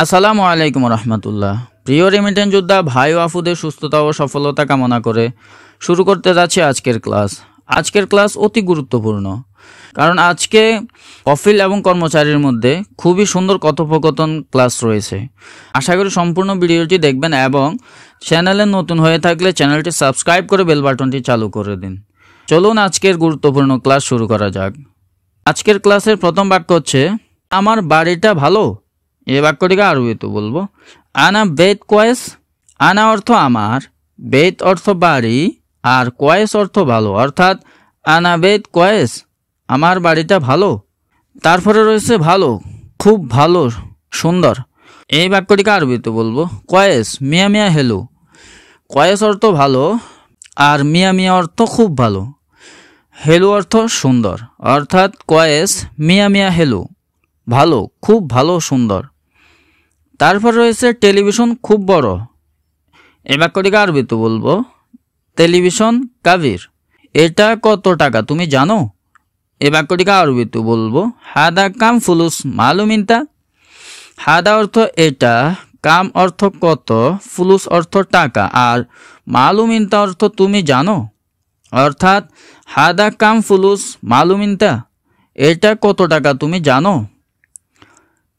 আসসালামু আলাইকুম রহমতুল্লাহ। প্রিয় রেমিটেন্স যোদ্ধা ভাই ও আফুদের সুস্থতা ও সফলতা কামনা করে শুরু করতে যাচ্ছি আজকের ক্লাস। আজকের ক্লাস অতি গুরুত্বপূর্ণ, কারণ আজকে কফিল এবং কর্মচারীর মধ্যে খুবই সুন্দর কথোপকথন ক্লাস রয়েছে। আশা করি সম্পূর্ণ ভিডিওটি দেখবেন এবং চ্যানেলে নতুন হয়ে থাকলে চ্যানেলটি সাবস্ক্রাইব করে বেল বাটনটি চালু করে দিন। চলুন আজকের গুরুত্বপূর্ণ ক্লাস শুরু করা যাক। আজকের ক্লাসের প্রথম বাক্য হচ্ছে আমার বাড়িটা ভালো। এই বাক্যটিকে আরবিতে বলবো আনা বেত কোয়েস। আনা অর্থ আমার, বেত অর্থ বাড়ি, আর কোয়েস অর্থ ভালো, অর্থাৎ আনা বেত কোয়েস, আমার বাড়িটা ভালো। তারপরে রয়েছে ভালো, খুব ভালো, সুন্দর। এই বাক্যটিকে আরবিতে বলবো কোয়েস মিয়া মিয়া হেলো। কোয়েস অর্থ ভালো আর মিয়া মিয়া অর্থ খুব ভালো, হেলো অর্থ সুন্দর, অর্থাৎ কোয়েস মিয়া মিয়া হেলো, ভালো, খুব ভালো, সুন্দর। তারপর রয়েছে টেলিভিশন খুব বড়। এই বাক্যটিকে আরবিতে বলবো টেলিভিশন কাবির। এটা কত টাকা তুমি জানো? এই বাক্যটিকে আরবিতে বলবো হাদা কাম ফুলুস মালুমিনতা। হাদা অর্থ এটা, কাম অর্থ কত, ফুলুস অর্থ টাকা, আর মালুমিনতা অর্থ তুমি জানো, অর্থাৎ হাদা কাম ফুলুস মালুমিনতা, এটা কত টাকা তুমি জানো?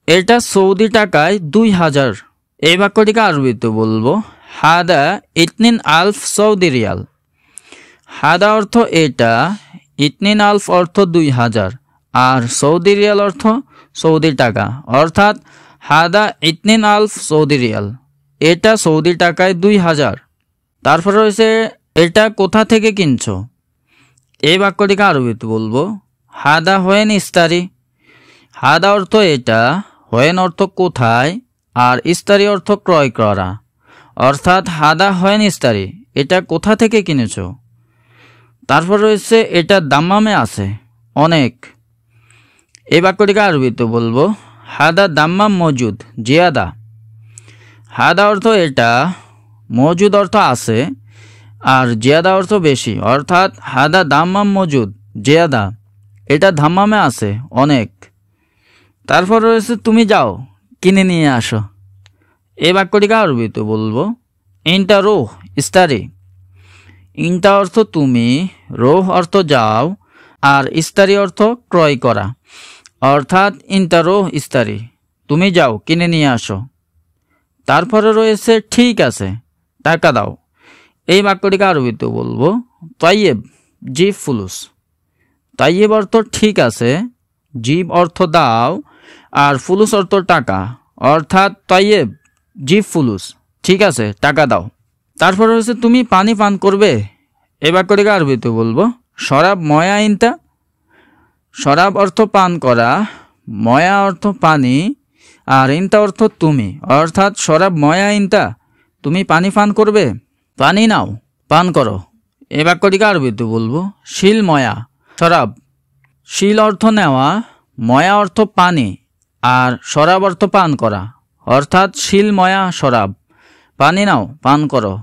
এটা সৌদি টাকায় 2000। এই বাক্যটিকে আরবিতে বলবো হাদা ইতনিন আলফ সৌদি রিয়াল। হাদা অর্থ এটা, ইতনিন আলফ অর্থ 2000, আর সৌদি রিয়াল অর্থ সৌদি টাকা, অর্থাৎ হাদা ইতনিন আলফ সৌদি রিয়াল, এটা সৌদি টাকায় 2000। তারপর রয়েছে এটা কোথা থেকে কিনছো। এই বাক্যটিকে আরবিতে বলবো হাদা হোয়েন ইস্তারি। হাদা অর্থ এটা, হোয়েন অর্থ কোথায়, আর ইস্তারি অর্থ ক্রয় করা, অর্থাৎ হাদা হোয়েন ইস্তারি, এটা কোথা থেকে কিনেছো। তারপর রয়েছে এটা দাম্মামে আছে, অনেক। এই বাক্যটিকে আরবিতে বলবো হাদা দাম্মাম মজুদ জিয়াদা। হাদা অর্থ এটা, মজুদ অর্থ আছে, আর জিয়াদা অর্থ বেশি, অর্থাৎ হাদা দাম্মাম মজুদ জিয়াদা, এটা দাম্মামে আছে, অনেক। তারপর রয়েছে তুমি যাও কিনে নিয়ে আসো। এই বাক্যটিকে আরবিতে বলবো ইনটা রোহ ইস্তারি। ইনটা অর্থ তুমি, রোহ অর্থ যাও, আর ইস্তারি অর্থ ক্রয় করা, অর্থাৎ ইনটা রোহ ইস্তারি, তুমি যাও কিনে নিয়ে আসো। তারপরে রয়েছে ঠিক আছে টাকা দাও। এই বাক্যটিকে আরবিতে বলবো তাইয়েব জিব ফুলুস। তাইয়েব অর্থ ঠিক আছে, জিব অর্থ দাও, আর ফুলুস অর্থ টাকা, অর্থাৎ তাইয়েব জিব ফুলুস, ঠিক আছে টাকা দাও। তারপর হচ্ছে তুমি পানি পান করবে। এই বাক্যটিকে আরবিতে বলবো শরাব ময়া ইনতা। শরাব অর্থ পান করা, ময়া অর্থ পানি, আর ইনতা অর্থ তুমি, অর্থাৎ শরাব ময়া ইনতা, তুমি পানি পান করবে, পানি নাও পান করো। এই বাক্যটিকে আরবিতে বলবো শিল ময়া শরাব। শিল অর্থ নেওয়া, ময়া অর্থ পানি, আর শরাব অর্থ পান করা, অর্থাৎ শিল ময়া শরাব, পানি নাও পান করো।